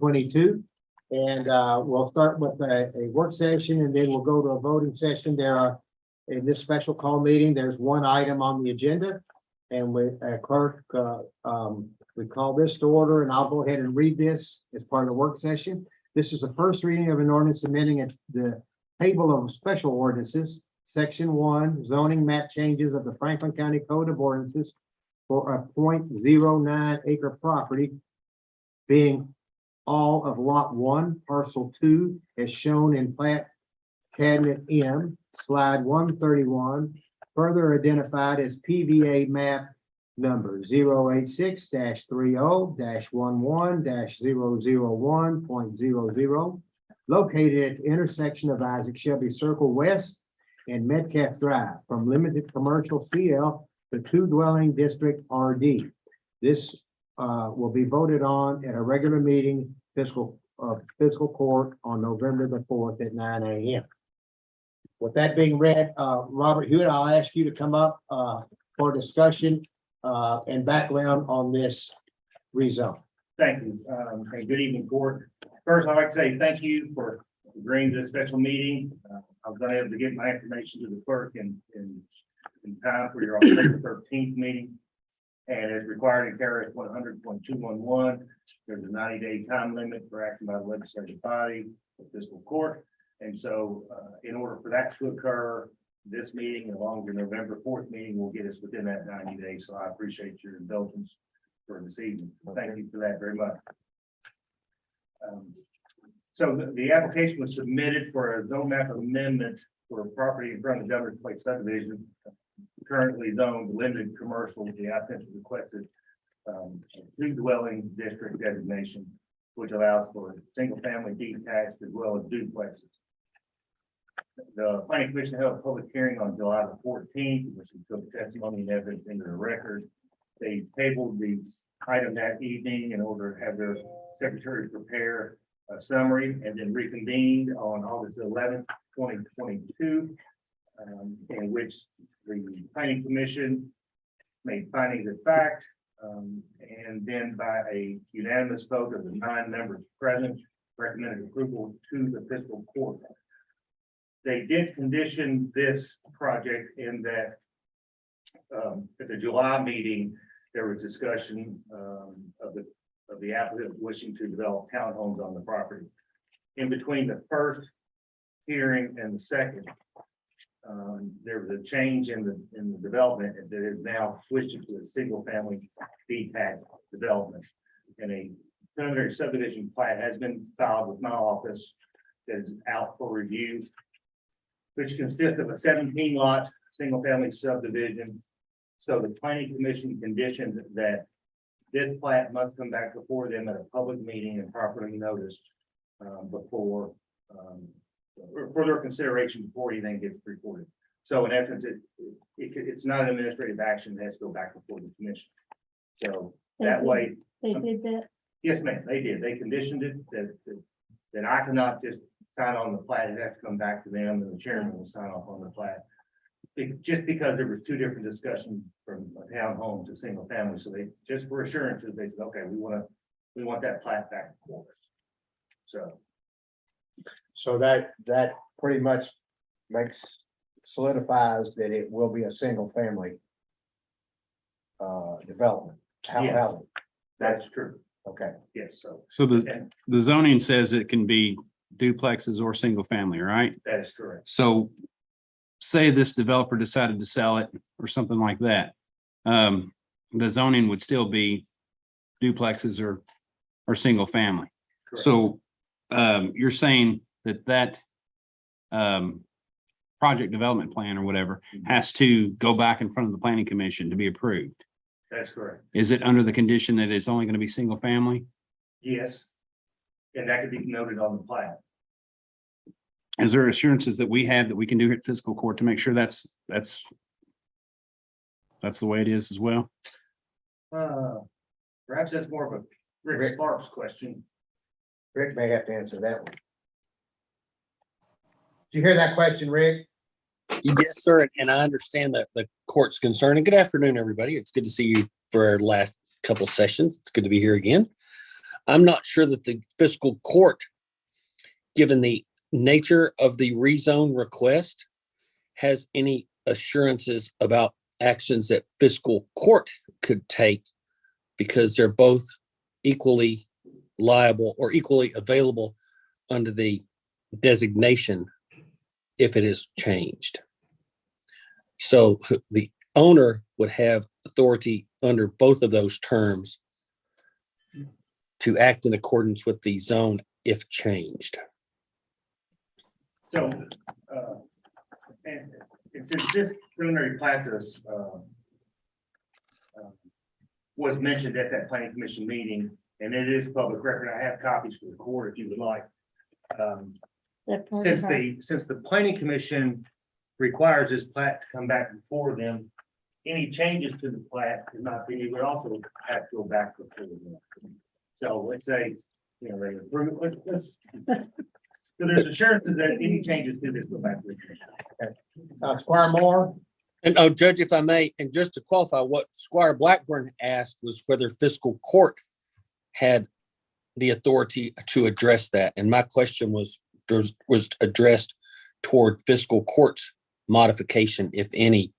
2022. And we'll start with a work session, and then we'll go to a voting session. There are, in this special call meeting, there's one item on the agenda. And we, clerk, we call this to order, and I'll go ahead and read this as part of the work session. This is the first reading of an ordinance amending the table of special ordinances, section 1, zoning map changes of the Franklin County Code of Ordinances for a 0.09 acre property, being all of lot 1, parcel 2, as shown in plat cabinet M, slide 131, further identified as PVA map number 086-30-11-001.00, located at the intersection of Isaac Shelby Circle West and Metcalf Drive from limited commercial CL to 2 dwelling district RD. This will be voted on at a regular meeting fiscal court on November the 4th at 9 a.m. With that being read, Robert Hewitt, I'll ask you to come up for discussion and background on this rezone. Thank you. And good evening, court. First, I'd like to say thank you for agreeing to this special meeting. I was unable to get my information to the clerk in time for your October 13th meeting. And as required in KRS 100.211, there's a 90-day time limit for action by the legislative body, the fiscal court. And so in order for that to occur, this meeting, along with the November 4th meeting, will get us within that 90 days. So I appreciate your indulgence for this evening. Thank you for that very much. So the application was submitted for a zone map amendment for a property in front of the Governor's Place subdivision, currently zoned limited commercial. The applicant requested 2 dwelling district designation, which allows for single family detached as well as duplexes. The planning commission held a public hearing on July the 14th, which took testimony and evidence into the record. They tabled the item that evening in order to have their secretary prepare a summary, and then reconvened on August 11th, 2022, in which the planning commission made findings of fact, and then by a unanimous vote of the 9 members present, recommended approval to the fiscal court. They did condition this project in that at the July meeting, there was discussion of the applicant wishing to develop townhomes on the property. In between the first hearing and the second, there was a change in the development that is now switching to a single family detached development. And a preliminary subdivision plat has been filed with my office that is out for review, which consists of a 17 lot single family subdivision. So the planning commission conditioned that this plat must come back before them at a public meeting and properly noticed for their consideration before anything gets reported. So in essence, it's not an administrative action that has to go back before the commission. So that way. They did that. Yes, ma'am, they did. They conditioned it that I cannot just sign on the plat. It has to come back to them, and the chairman will sign off on the plat. Just because there was 2 different discussions from a townhome to single family. So they, just for assurances, they said, okay, we want that plat back before us. So that pretty much solidifies that it will be a single family development. Yeah. Housing. That's true. Okay. Yes, So the zoning says it can be duplexes or single family, right? that is correct. So say this developer decided to sell it or something like that. The zoning would still be duplexes or single family. Correct. So you're saying that project development plan or whatever has to go back in front of the planning commission to be approved. That's correct. Is it under the condition that it's only going to be single family? Yes. And that could be noted on the plat. Is there assurances that we have that we can do at fiscal court to make sure that's the way it is as well? Perhaps that's more of a Rick Sparks question. Rick may have to answer that one. Did you hear that question, Rick? Yes, sir. And I understand that the court's concern. And good afternoon, everybody. It's good to see you for our last couple of sessions. It's good to be here again. I'm not sure that the fiscal court, given the nature of the rezone request, has any assurances about actions that fiscal court could take, because they're both equally liable or equally available under the designation if it is changed. So the owner would have authority under both of those terms to act in accordance with the zone if changed. So, and since this preliminary plat was mentioned at that planning commission meeting, and it is public record, I have copies for the court if you would like. Since the planning commission requires this plat to come back before them, any changes to the plat, in my opinion, would also have to go back before them. So let's say, you know, they approve it, let's, so there's assurances that any changes to this go back to the commission. Squire Moore, And Judge, if I may, and just to qualify, what Squire Blackburn asked was whether fiscal court had the authority to address that. And my question was addressed toward fiscal court's modification, if any.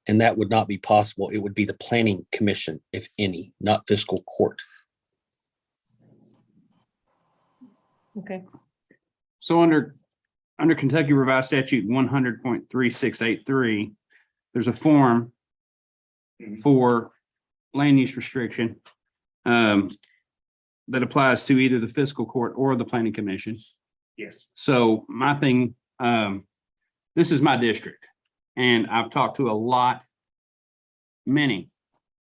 And that would not be possible. It would be the planning commission, if any, not fiscal court. Okay. So under Kentucky Revised Statute 100.3683, there's a form for land use restriction that applies to either the fiscal court or the planning commission. Yes. So my thing, this is my district, and I've talked to many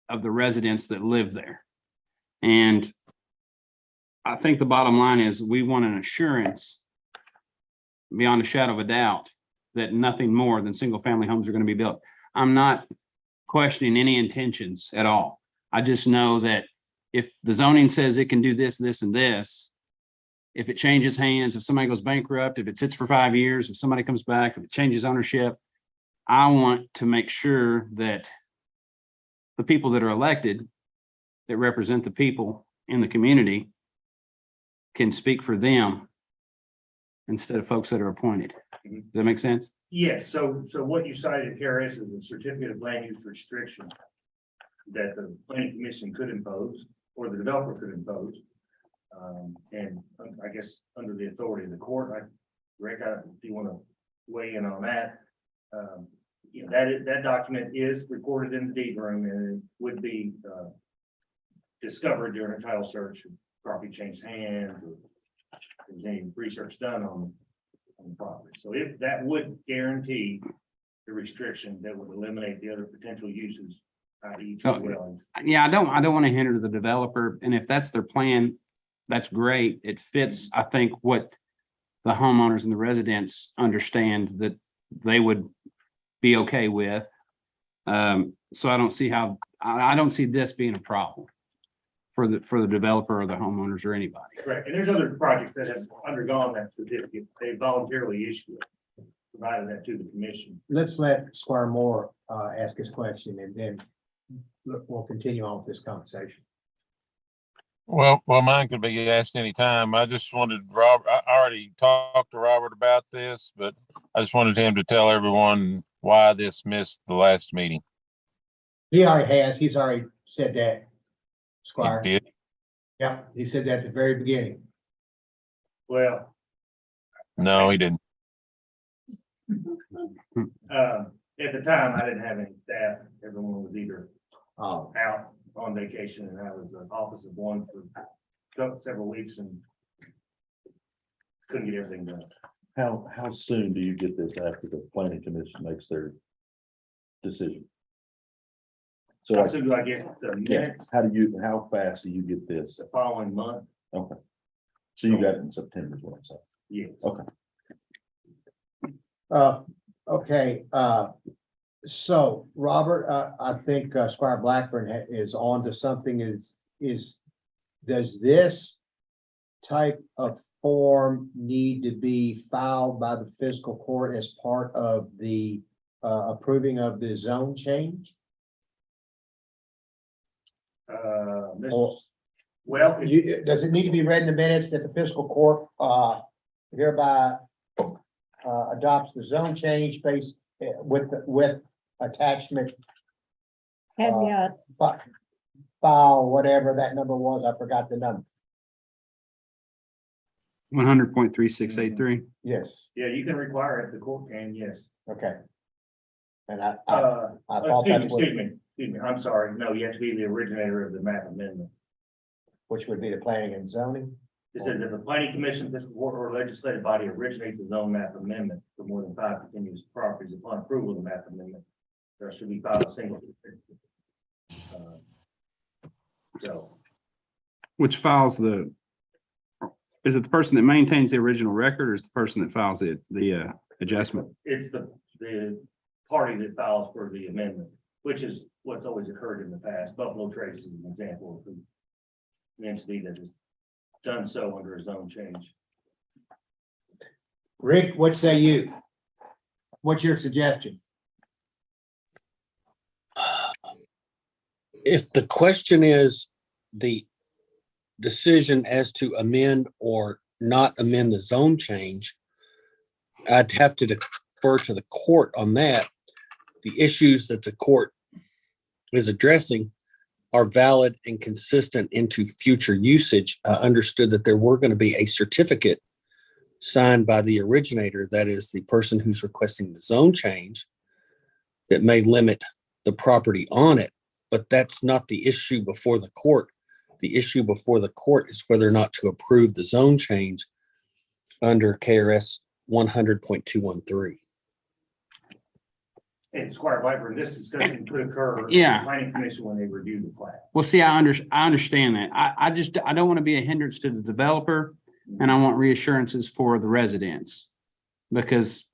of the residents that live there. And I think the bottom line is we want an assurance beyond a shadow of a doubt that nothing more than single family homes are going to be built. I'm not questioning any intentions at all. I just know that if the zoning says it can do this, this, and this, if it changes hands, if somebody goes bankrupt, if it sits for 5 years, if somebody comes back, if it changes ownership, I want to make sure that the people that are elected, that represent the people in the community, can speak for them instead of folks that are appointed. Does that make sense? Yes, so what you cited, KRS, is a certificate of land use restriction that the planning commission could impose, or the developer could impose. And I guess under the authority of the court, Rick, if you want to weigh in on that, you know, that document is recorded in the deed room and it would be discovered during a title search, property changed hands, or there's any research done on the property. So if that would guarantee the restriction that would eliminate the other potential uses, i.e. dwellings. Yeah, I don't want to hinder the developer. And if that's their plan, that's great. It fits, I think, what the homeowners and the residents understand that they would be okay with. So I don't see how, I don't see this being a problem for the developer or the homeowners or anybody. Correct. And there's other projects that have undergone that certificate. They voluntarily issue it, provided that to the commission. let's let Squire Moore ask his question, and then we'll continue on with this conversation. Well, mine could be asked anytime. I just wanted Robert, I already talked to Robert about this, but I just wanted him to tell everyone why this missed the last meeting. He already has, he's already said that, He Squire. did. Yeah, he said that at the very beginning. Well, No, he didn't. at the time, I didn't have any staff. Everyone was either Oh, out on vacation, and I was an office of one for several weeks and couldn't get everything done. How soon do you get this after the planning commission makes their decision? So How like, soon do I get the yeah, minutes? how fast do you get this? The following month? Okay. So you got it in September is what I'm saying. Yes. Okay. okay, so Robert, I think Squire Blackburn is on to something. Does this type of form need to be filed by the fiscal court as part of the approving of the zone change? Mr. Or- Well, Does it need to be read in the minutes that the fiscal court, hereby, adopts the zone change based, with attachment, Caveat, file, whatever that number was, I forgot the number. 100.3683. Yes, yeah, you can require it, the court can, yes. okay. And I thought Excuse that's me, what, excuse me, I'm sorry, no, you have to be the originator of the map amendment. which would be the planning and zoning. It says if the planning commission, fiscal court, or legislative body originates the zone map amendment for more than 5 continuous properties upon approval of the map amendment, there should be filed a single. So, Which files is it the person that maintains the original record or is the person that files the adjustment? it's the party that files for the amendment, which is what's always occurred in the past. Buffalo Trace is an example of an entity that has done so under a zone change. Rick, what say you? What's your suggestion? If the question is the decision as to amend or not amend the zone change, I'd have to defer to the court on that. The issues that the court is addressing are valid and consistent into future usage. I understood that there were going to be a certificate signed by the originator, that is the person who's requesting the zone change, that may limit the property on it, but that's not the issue before the court. The issue before the court is whether or not to approve the zone change under KRS 100.213. And Squire Viper, this discussion could occur. at the Yeah. Planning commission when they review the plan. Well, see, I understand that. I don't want to be a hindrance to the developer and I want reassurances for the residents. Because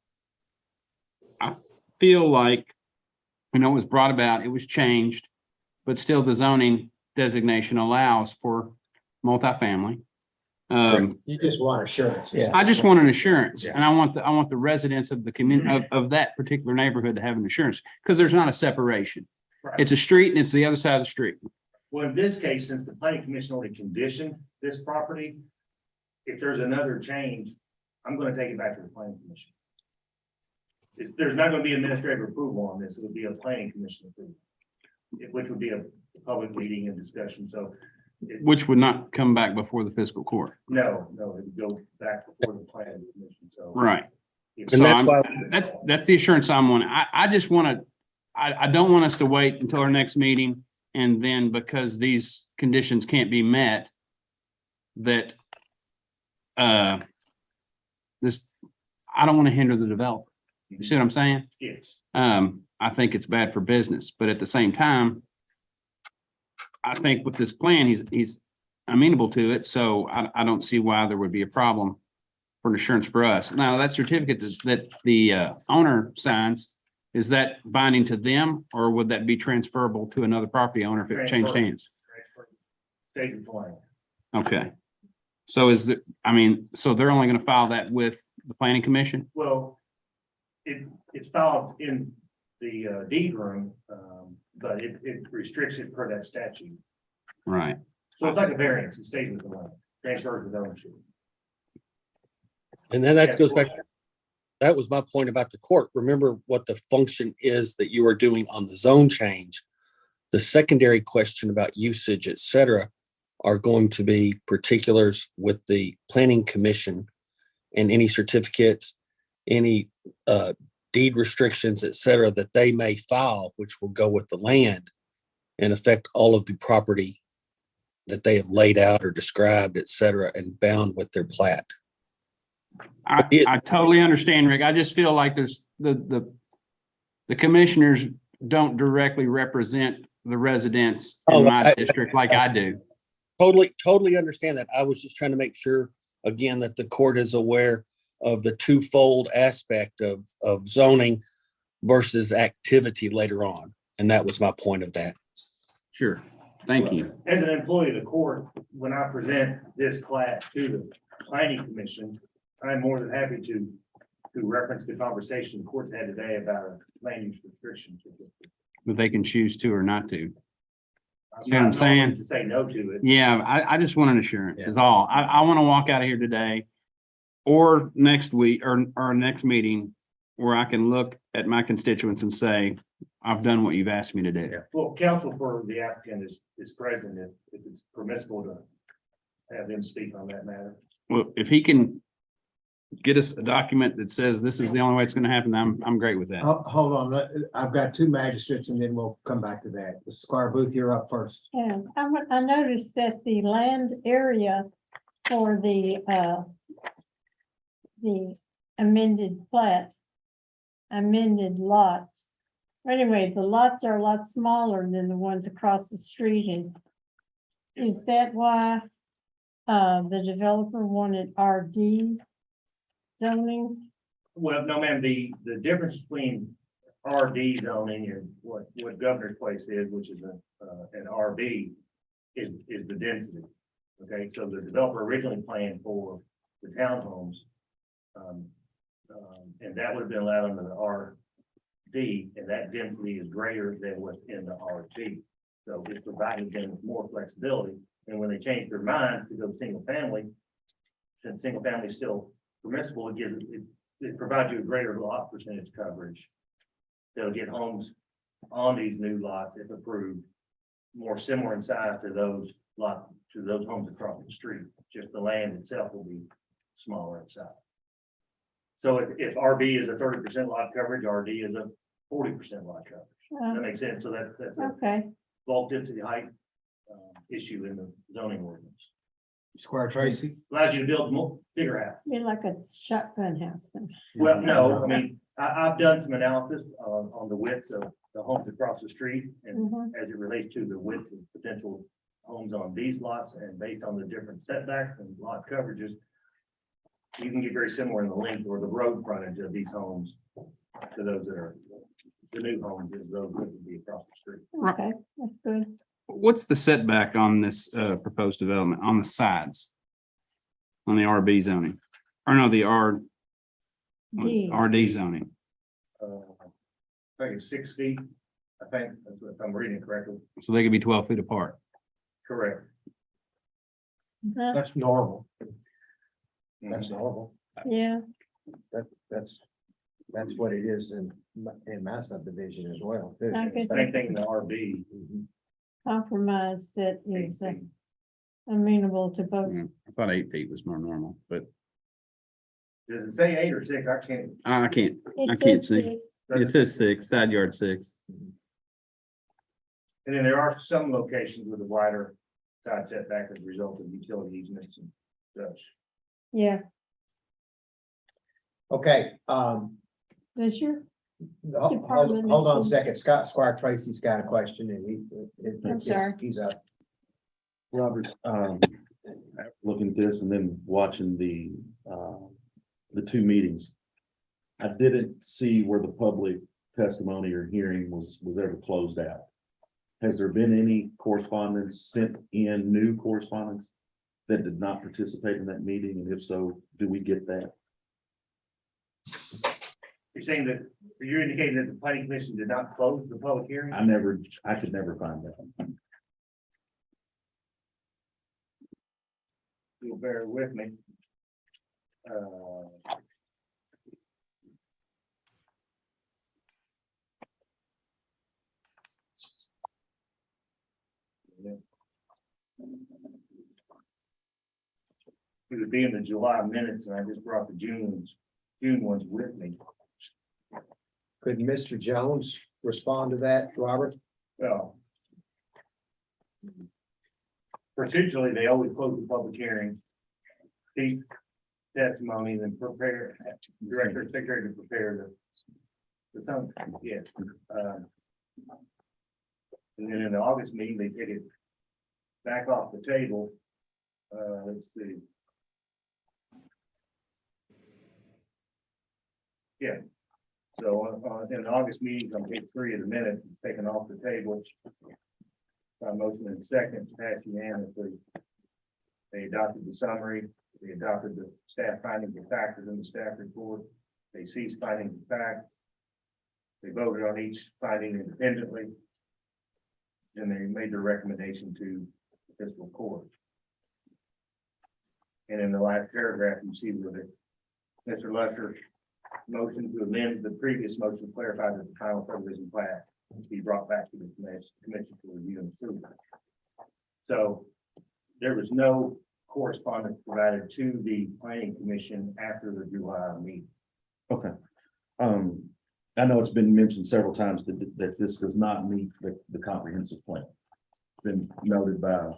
I feel like, it was brought about, it was changed, but still the zoning designation allows for multifamily. You just want assurance. I just want an assurance and I want the residents of the community of that particular neighborhood to have an assurance because there's not a separation. Right. It's a street and it's the other side of the street. Well, in this case, since the planning commission already conditioned this property, if there's another change, I'm gonna take it back to the planning commission. There's not gonna be administrative approval on this. It would be a planning commission approval. Which would be a public meeting and discussion. So Which would not come back before the fiscal court. no, it would go back before the planning commission. So. Right. if- And that's why That's the assurance I'm wanting. I just want to, I don't want us to wait until our next meeting. And then because these conditions can't be met, that I don't want to hinder the developer. You see what I'm saying? Yes. I think it's bad for business, but at the same time, I think with this plan, he's amenable to it, so I don't see why there would be a problem for an assurance for us. Now, that certificate that the owner signs, is that binding to them, or would that be transferable to another property owner if it changed hands? State of the plan. Okay. So so they're only going to file that with the planning commission? Well, it's filed in the deed room, but it restricts it per that statute. Right. So it's like a variance. It stays with the land, transfers with ownership. And then that goes back, that was my point about the court. Remember what the function is that you are doing on the zone change. The secondary question about usage, et cetera, are going to be particulars with the planning commission and any certificates, any deed restrictions, et cetera, that they may file, which will go with the land and affect all of the property that they have laid out or described, et cetera, and bound with their plat. I totally understand, Rick. I just feel like there's the commissioners don't directly represent the residents in my district like I do. Totally understand that. I was just trying to make sure, again, that the court is aware of the twofold aspect of zoning versus activity later on. And that was my point of that. Sure. Thank you. As an employee of the court, when I present this class to the planning commission, I'm more than happy to reference the conversation the court had today about land use restrictions. But they can choose to or not to. I'm See what I'm not willing saying? To say no to it. Yeah, I just want an assurance is all. I want to walk out of here today or next week or next meeting where I can look at my constituents and say, I've done what you've asked me to do. Yeah, well, counsel for the applicant is present if it's permissible to have them speak on that matter. Well, if he can get us a document that says this is the only way it's going to happen, I'm great with that. Hold on, I've got two magistrates and then we'll come back to that. Squire Booth, you're up first. And I noticed that the land area for the amended plat, amended lots. Anyway, the lots are a lot smaller than the ones across the street. And is that why the developer wanted RD zoning? Well, no, ma'am, the difference between RD zoning and what Governor's Place is, which is an RB, is the density. Okay, so the developer originally planned for the townhomes. And that would have been allowed under the RD, and that density is greater than what's in the RD. So it provided them with more flexibility, and when they changed their mind to go single family, since single family is still permissible, it provides you a greater lot percentage coverage. They'll get homes on these new lots, if approved, more similar in size to those homes across the street. Just the land itself will be smaller in size. So if RB is a 30% lot coverage, RD is a 40% lot coverage. That makes sense. So that's a Okay, bulk density height issue in the zoning ordinance. Squire Tracy? Allows you to build more, bigger house. be like a shotgun house then. Well, no, I mean, I've done some analysis on the widths of the homes across the street and Mhm. as it relates to the widths of potential homes on these lots and based on the different setbacks and lot coverages, you can get very similar in the length or the road frontage of these homes to those that are the new homes, as those that would be across the street. Okay, that's good. What's the setback on this proposed development on the sides? On the RB zoning? Or no, the D. RD zoning? I think it's 6 feet. I think, if I'm reading it correctly. So they could be 12 feet apart. Correct. Huh, That's normal. Mm-hmm. That's normal. yeah, That's what it is in my subdivision as well. too. I guess Same thing in the RB. Mhm. compromise that is amenable to both. Yeah, I thought 8 feet was more normal, but Does it say 8 or 6? I can't. I can't, I It can't says see. It says 6, side yard 6. And then there are some locations with a wider side setback as a result of utility easements and such. Yeah, Okay, does your, hold on a second. Squire Tracy's got a question and I'm sorry. he's up. Robert, looking at this and then watching the two meetings. I didn't see where the public testimony or hearing was ever closed out. Has there been any correspondence sent in, new correspondence that did not participate in that meeting? And if so, do we get that? You're saying that, you're indicating that the planning commission did not close the public hearing? I could never find that. You'll bear with me. It would be in the July minutes, and I just brought the June ones with me. Could Mr. Jones respond to that, Robert? Well, procedurally, they always close the public hearing. These testimony, then prepare, director, secretary to prepare the some, yes. And then in the August meeting, they take it back off the table. Let's see. Yeah. So in the August meetings, on page 3 of the minutes, it's taken off the table. Motion and second passed unanimously. They adopted the summary. They adopted the staff findings and factors in the staff report. They ceased findings and fact. They voted on each finding independently. and they made their recommendation to the fiscal court. And in the last paragraph, you see where the Mr. Lusher motion to amend the previous motion to clarify that the final subdivision plat be brought back to the commission for review and approval. So there was no correspondence provided to the planning commission after the July meeting. Okay. I know it's been mentioned several times that this does not meet the comprehensive plan. Been noted by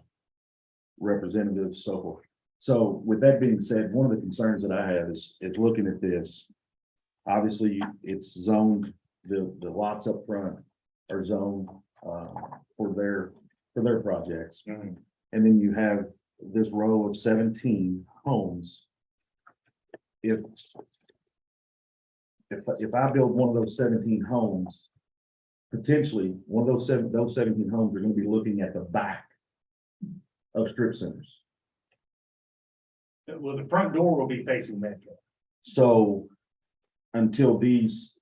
representatives, so forth. So with that being said, one of the concerns that I have is looking at this. Obviously, it's zoned, the lots up front are zoned for their projects. Mhm. And then you have this row of 17 homes. If I build one of those 17 homes, potentially one of those 17 homes are going to be looking at the back of strip centers. Well, the front door will be facing Metro. So until these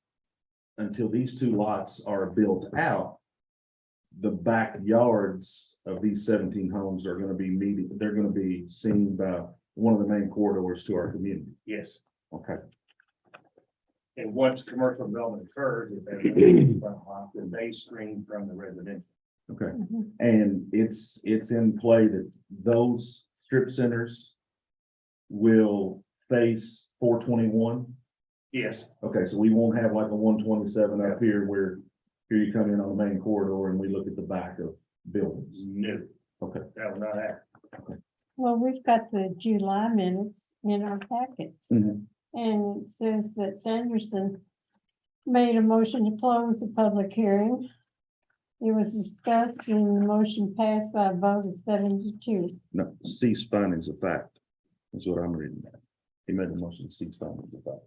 two lots are built out, the backyards of these 17 homes are going to be they're going to be seen by one of the main corridors to our community. Yes. Okay. And once commercial development occurs, if they front lot, then they screen from the residential. Okay. Mhm. And it's in play that those strip centers will face 421. Yes, Okay, so we won't have like a 127 up here where here you come in on the main corridor and we look at the back of buildings. no, Okay. that will not happen. Well, we've got the July minutes in our packet. Mhm. And it says that Sanderson made a motion to close the public hearing. It was discussed and the motion passed by a vote of 7-2. No, cease findings of fact. That's what I'm reading. He made a motion to cease findings of fact.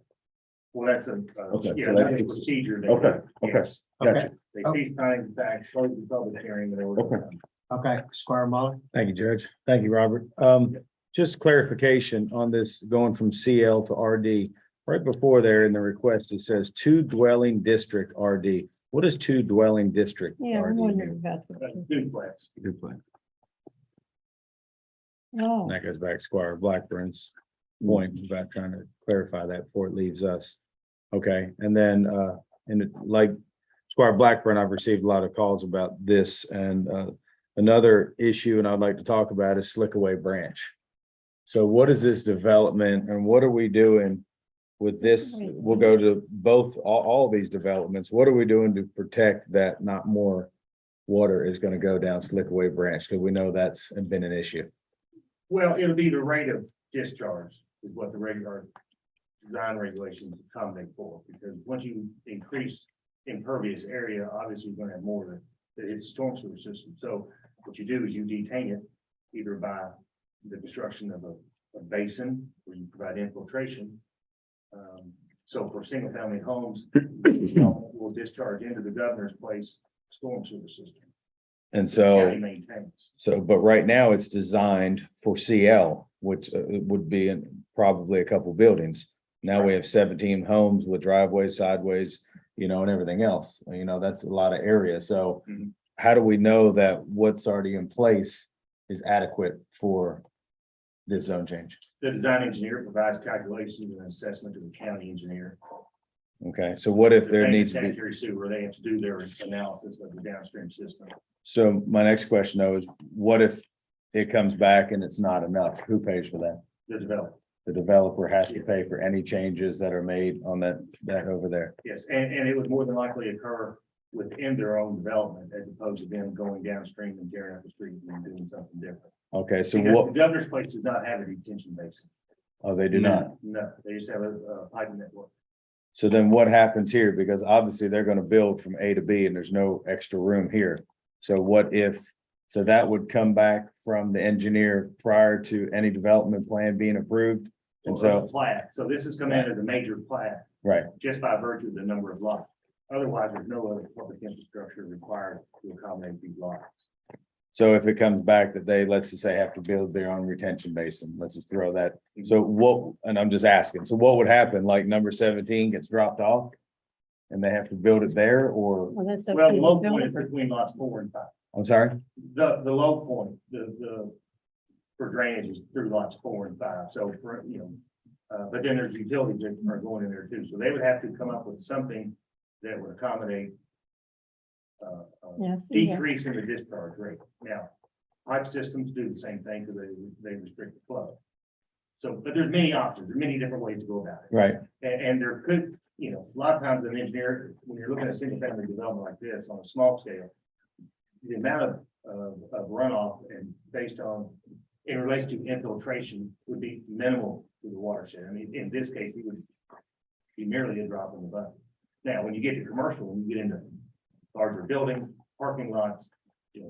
Well, that's Okay, yeah, so that's a that's- procedure. they- Okay, okay, yes. gotcha. They Oh. see findings back, close the public hearing. and they were- Okay. Okay, Squire Muller. Thank you, Judge. Thank you, Robert. Just clarification on this going from CL to RD. Right before there in the request, it says two dwelling district RD. What is two dwelling district? Yeah, I RD wondered mean? about That's that. duplex. Good plan. Oh, And that goes back to Squire Blackburn's point about trying to clarify that before it leaves us. Okay, and then like Squire Blackburn, I've received a lot of calls about this and another issue, and I'd like to talk about is Slickaway Branch. So what is this development and what are we doing with this? We'll go to both, all these developments. What are we doing to protect that not more water is going to go down Slickaway Branch? Because we know that's been an issue. Well, it'll be the rate of discharge is what the regular design regulations accommodate for, because once you increase impervious area, obviously you're gonna have more that hits the storm sewer system. So what you do is you detain it either by the construction of a basin where you provide infiltration. So for single family homes, will discharge into the governor's place storm sewer system. And The so. county maintains. So, but right now it's designed for CL, which would be in probably a couple buildings. Now we have 17 homes with driveways, sideways, and everything else. That's a lot of area. So Mhm. how do we know that what's already in place is adequate for this zone change? The design engineer provides calculations and assessment to the county engineer. Okay, so what if The there same needs to be, sanitary sewer, they have to do their analysis of the downstream system. so my next question though is, what if it comes back and it's not enough? Who pays for that? The developer, The developer has to pay for any changes that are made on that over there. yes, and it would more than likely occur within their own development as opposed to them going downstream and tearing up the street and doing something different. Okay, so Because the what, governor's place does not have a detention basin. oh, they do not. No, they just have a pipe network. So then what happens here? Because obviously they're gonna build from A to B and there's no extra room here. So what if, so that would come back from the engineer prior to any development plan being approved? And Or a so, plat, so this is coming in as a major plat, right, just by virtue of the number of lots. Otherwise, there's no other public infrastructure required to accommodate these lots. so if it comes back that they, let's just say, have to build their own retention basin, let's just throw that. So what, and I'm just asking, so what would happen? Like number 17 gets dropped off? And they have to build it there or, well, that's. up Well, to the the low point is developer. between lots 4 and 5. I'm sorry? The low point, for drainage is through lots 4 and 5, so for, but then there's utilities that are going in there too, so they would have to come up with something that would accommodate Yeah, I see that. decrease in the discharge rate. Now, pipe systems do the same thing because they restrict the flow. So, but there's many options, there's many different ways to go about it. Right. And there could, a lot of times an engineer, when you're looking at single family development like this on a small scale, the amount of runoff and based on, in relation to infiltration would be minimal to the watershed. I mean, in this case, it would be merely a drop in the bucket. Now, when you get to commercial, when you get into larger buildings, parking lots,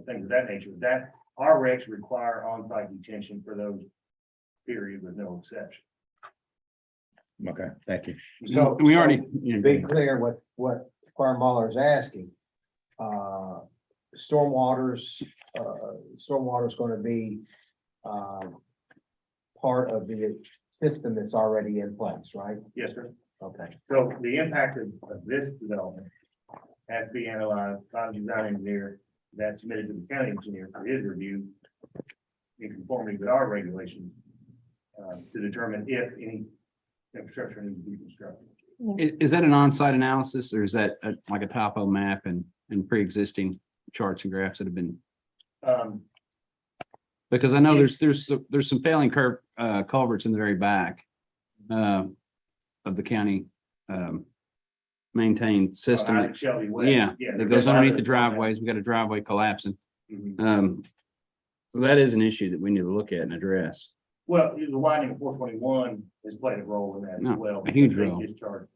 things of that nature, that our regs require on-site detention for those, period, with no exception. Okay, thank you. So- We already, To be clear, what Squire Muller is asking, stormwater's gonna be, part of the system that's already in place, right? Yes, sir. Okay. So the impact of this development has to be analyzed by the design engineer that's submitted to the county engineer for his review in conformity with our regulations to determine if any infrastructure needs to be constructed. is that an on-site analysis or is that like a topo map and pre-existing charts and graphs that have been? Because I know there's some failing culverts in the very back of the county maintained system. Isaac Shelby West. Yeah, that goes underneath the driveways. We got a driveway collapsing. Mhm. So that is an issue that we need to look at and address. Well, the widening of 421 has played a role in that No, as well. a huge because they role. discharge.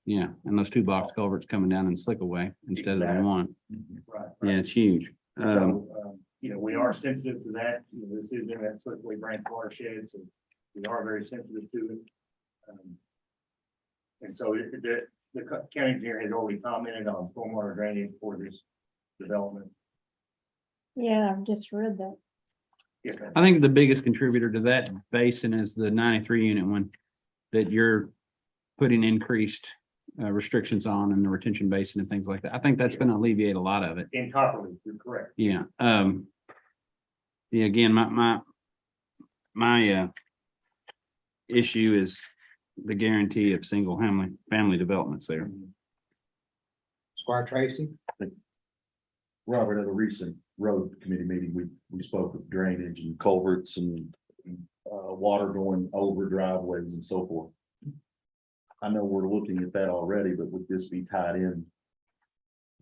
Yeah, and those two box culverts coming down in Slickaway instead of the Exactly. one. Right. Yeah, it's huge. So, we are sensitive to that. This is in that Slickaway branch watershed, so we are very sensitive to it. And so the county engineer has already commented on stormwater drainage for this development. Yeah, I've just read that. Yes, ma'am. I think the biggest contributor to that basin is the 93 unit one that you're putting increased restrictions on in the retention basin and things like that. I think that's going to alleviate a lot of it. In Copperleaf, you're correct. Yeah. Yeah, again, my issue is the guarantee of single family developments there. Squire Tracy? Robert, at a recent road committee meeting, we spoke of drainage and culverts and water going over driveways and so forth. I know we're looking at that already, but would this be tied in?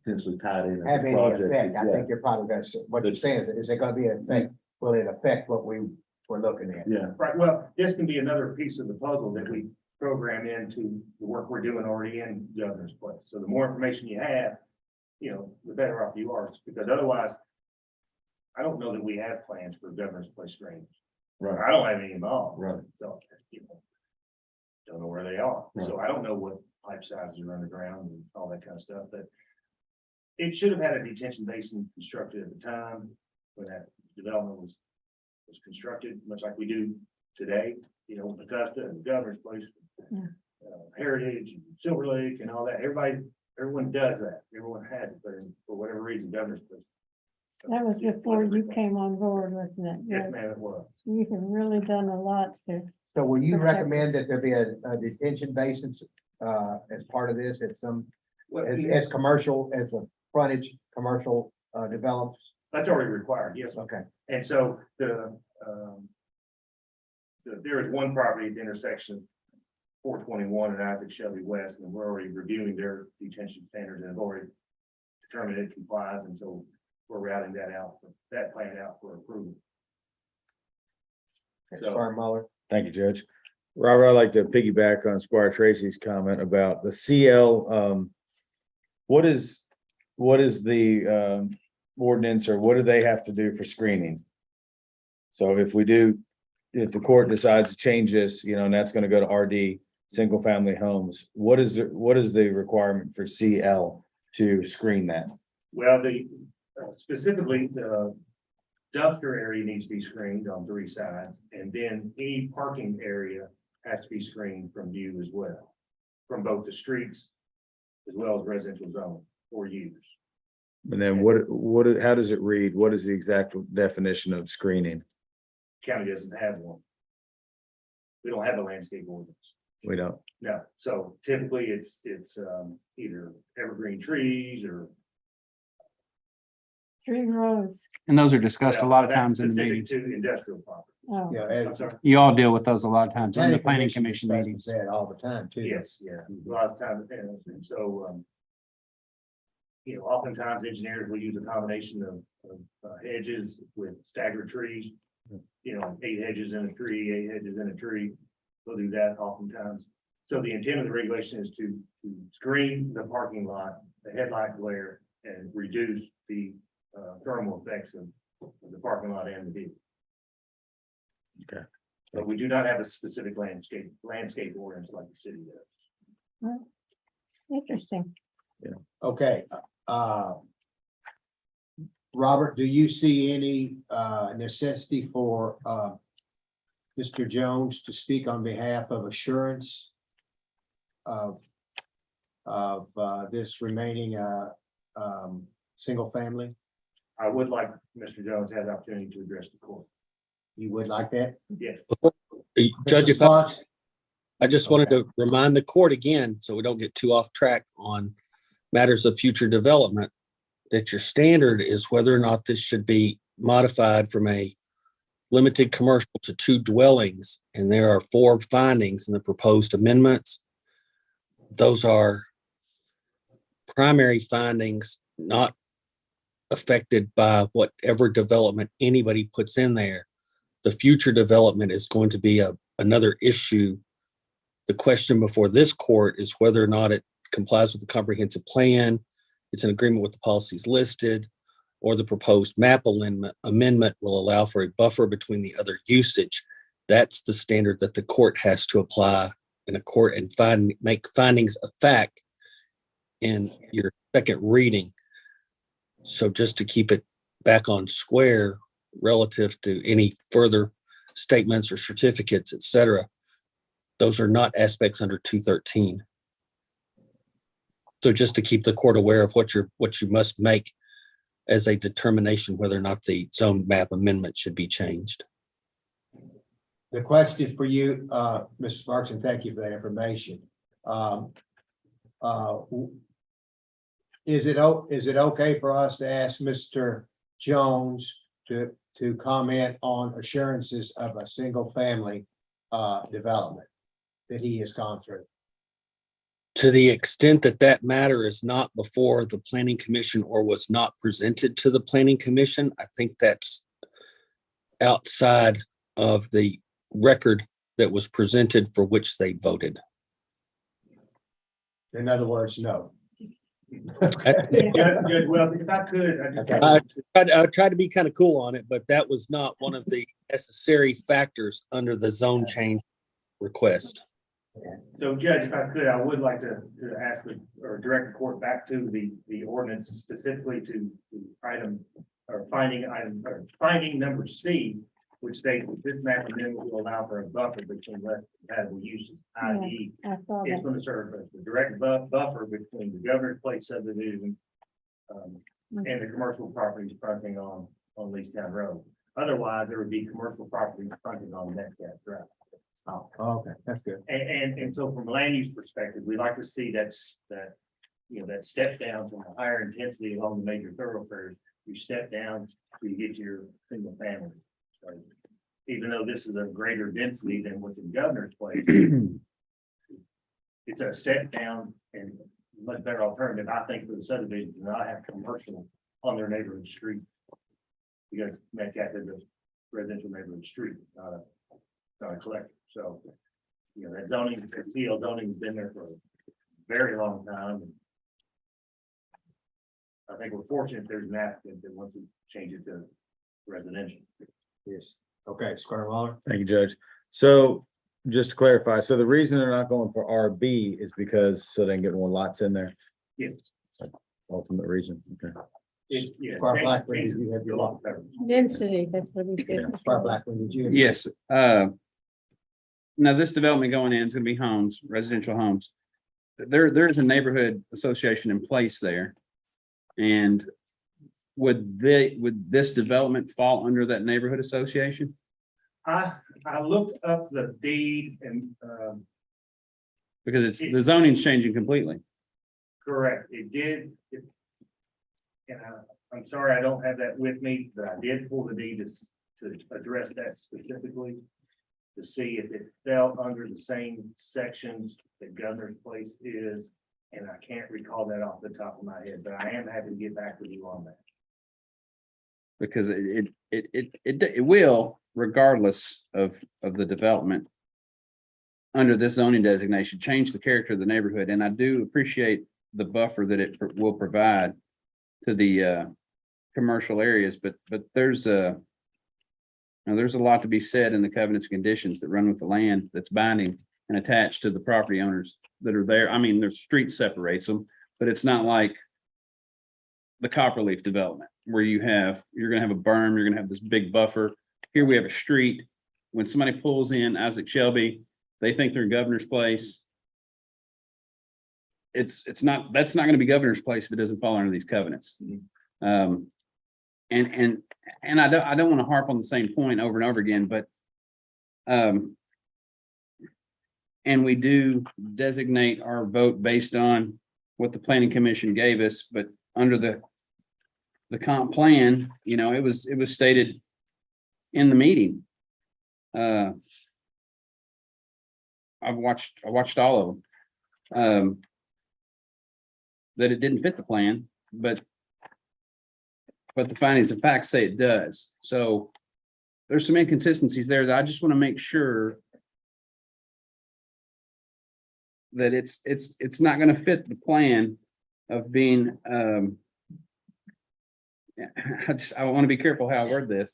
Potentially tied in? as a Have any project? effect? I Yeah. think you're probably gonna say, what you're saying is it gonna be an effect? Will it affect what we were looking at? Yeah, Right, well, this can be another piece of the puzzle that we program into the work we're doing already in Governor's Place. So the more information you have, the better off you are, because otherwise, I don't know that we have plans for Governor's Place drainage. right, I don't have any involved. right. So, don't know where they are. So I don't know what pipe sizes are underground and all that kind of stuff, but it should have had a detention basin constructed at the time when that development was constructed, much like we do today, with Augusta and Governor's Place. Yeah. Heritage and Silver Lake and all that. Everyone does that. Everyone has it, but for whatever reason, Governor's Place. That was before you came on board, wasn't it? Yes, ma'am, it was. You have really done a lot to, So will you Okay. recommend that there be a detention basin, as part of this, at some, Well, as commercial, as a frontage, commercial, develops? that's already required, yes. Okay. And so there is one property at the intersection of 421 and Isaac Shelby West, and we're already reviewing their detention standards and have already determined it complies, and so we're routing that plan out for approval. So- Squire Muller? Thank you, Judge. Robert, I'd like to piggyback on Squire Tracy's comment about the CL. What is the ordinance, or what do they have to do for screening? So if the court decides to change this, and that's going to go to RD, single family homes, what is the requirement for CL to screen that? Well, specifically, the dumpster area needs to be screened on 3 sides, and then any parking area has to be screened from view as well, from both the streets as well as residential zone for use. And then how does it read? What is the exact definition of screening? County doesn't have one. We don't have a landscape ordinance. We don't. No, so typically it's either evergreen trees or. Tree rows. And those are discussed a lot of That's times in the specific meetings. To industrial property. Oh, Yeah, I'm and sorry. You all deal with those a lot of times in the planning commission discusses meetings. that all the time too. Yes, yeah, a lot of times, and so, oftentimes engineers will use a combination of hedges with staggered trees. 8 hedges in a tree, 8 hedges in a tree. They'll do that oftentimes. So the intent of the regulation is to screen the parking lot, the headlight glare, and reduce the thermal effects of the parking lot and the vehicle. Okay. But we do not have a specific landscape ordinance like the city does. interesting. Okay, Robert, do you see any necessity for Mr. Jones to speak on behalf of assurance of this remaining single family? I would like Mr. Jones to have the opportunity to address the court. You would like that? Yes. Judge, Mr. if Sparks? I just wanted to remind the court again, so we don't get too off track on matters of future development, that your standard is whether or not this should be modified from a limited commercial to 2 dwellings. And there are 4 findings in the proposed amendments. Those are primary findings, not affected by whatever development anybody puts in there. The future development is going to be another issue. The question before this court is whether or not it complies with the comprehensive plan, it's in agreement with the policies listed, or the proposed map amendment will allow for a buffer between the other usage. That's the standard that the court has to apply in a court and make findings of fact in your second reading. So just to keep it back on square relative to any further statements or certificates, et cetera, those are not aspects under 213. So just to keep the court aware of what you must make as a determination whether or not the zone map amendment should be changed. The question for you, Mr. Sparks, and thank you for that information. Is it okay for us to ask Mr. Jones to comment on assurances of a single family development that he has gone through? To the extent that that matter is not before the planning commission or was not presented to the planning commission, I think that's outside of the record that was presented for which they voted. In other words, no. Judge Wells, if I could. Okay. I tried to be kind of cool on it, but that was not one of the necessary factors under the zone change request. So Judge, if I could, I would like to ask or direct the court back to the ordinance specifically to finding number C, which states that this map amendment will allow for a buffer between less compatible uses, i.e. I saw it's that. going to serve as the direct buffer between the Governor's Place subdivision and the commercial properties fronting on Leestown Road. Otherwise, there would be commercial properties fronting on Metcalf Drive. Oh, okay, that's good. And so from a land use perspective, we like to see that step down from a higher intensity along the major thoroughfares. You step down to get your single family. So even though this is a greater density than what's in Governor's Place, it's a step down and much better alternative, I think, for the subdivision to not have commercial on their neighborhood street. Because Metcalf is a residential neighborhood street, not a collector. So, that zoning, that CL zoning has been there for a very long time. I think we're fortunate there's an applicant that wants to change it to residential. Yes. Okay, Squire Waller. Thank you, Judge. So just to clarify, so the reason they're not going for RB is because so they can get more lots in there. Yes. Ultimate reason. Okay. Squire Blackburn, did you have your lot? Density, that's what he did. Squire Blackburn, did you? have- Yes. Now this development going in is going to be homes, residential homes. There's a neighborhood association in place there. And would this development fall under that neighborhood association? I looked up the deed and, Because the zoning's changing completely. correct, it did. And I'm sorry, I don't have that with me, but I did pull the deed to address that specifically. To see if it fell under the same sections that Governor's Place is, and I can't recall that off the top of my head, but I am happy to get back with you on that. Because it will, regardless of the development. Under this zoning designation, change the character of the neighborhood, and I do appreciate the buffer that it will provide to the commercial areas, but there's a lot to be said in the covenants and conditions that run with the land that's binding and attached to the property owners that are there. I mean, there's street separates them, but it's not like the Copperleaf development where you're gonna have a berm, you're gonna have this big buffer. Here we have a street. When somebody pulls in Isaac Shelby, they think they're in Governor's Place. That's not gonna be Governor's Place if it doesn't fall under these covenants. And I don't want to harp on the same point over and over again, but and we do designate our vote based on what the planning commission gave us, but under the comp plan, it was stated in the meeting. I watched all of them. That it didn't fit the plan, but the findings of fact say it does. So there's some inconsistencies there that I just want to make sure that it's not going to fit the plan of being, I want to be careful how I word this.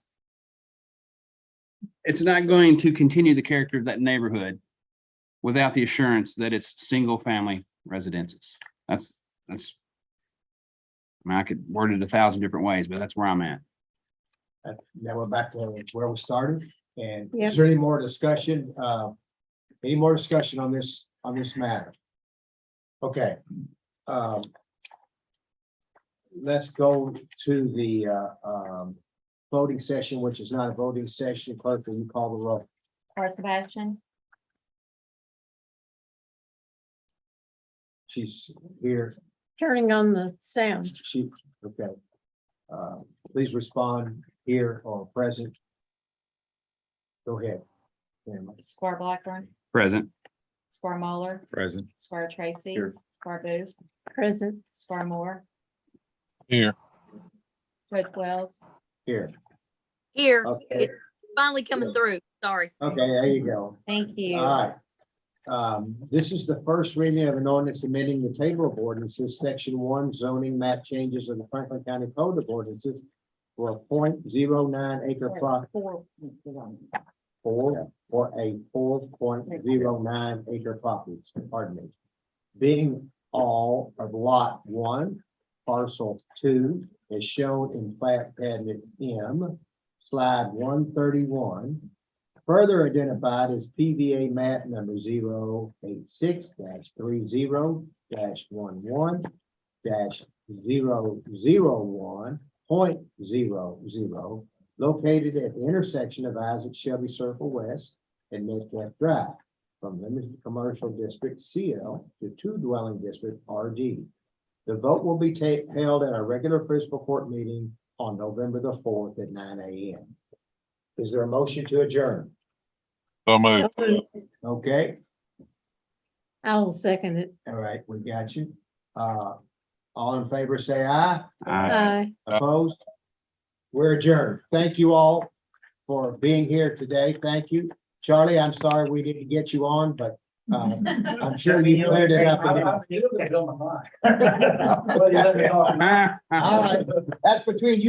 It's not going to continue the character of that neighborhood without the assurance that it's single family residences. I mean, I could word it 1,000 different ways, but that's where I'm at. Now we're back to where we started, and Yep. is there any more discussion? Any more discussion on this matter? Okay. Let's go to the voting session, which is not a voting session. Clerk, will you call the roll? Or Sebastian, She's here. Turning on the sound. Okay. Please respond here or present. Go ahead. Ma'am. Squire Blackburn, Present. Squire Muller, Present. Squire Tracy, Here. Squire Booth, Present. Squire Moore, Here. Judge Wells, Here. Here, Okay, it's finally coming through. Sorry. okay, there you go. thank you. All right. This is the first reading of an ordinance amending the table of ordinances, section 1, zoning map changes of the Franklin County Code of Ordinances for a 0.09 acre plot for a 4.09 acre property, pardon me. Being all of lot 1, parcel 2, is shown in plat cabinet M, slide 131. Further identified as PVA map number 086-11-11.001.00, located at the intersection of Isaac Shelby Circle West and Metcalf Drive, from limited commercial district CL to 2 dwelling district RD. The vote will be held at our regular fiscal court meeting on November the 4th at 9 a.m. Is there a motion to adjourn? So moved. Okay, I'll second it. all right, we got you. All in favor, say aye. Aye. Opposed? We're adjourned. Thank you all for being here today. Thank you. Charlie, I'm sorry we didn't get you on, but I'm sure you cleared it up. All right, that's between you.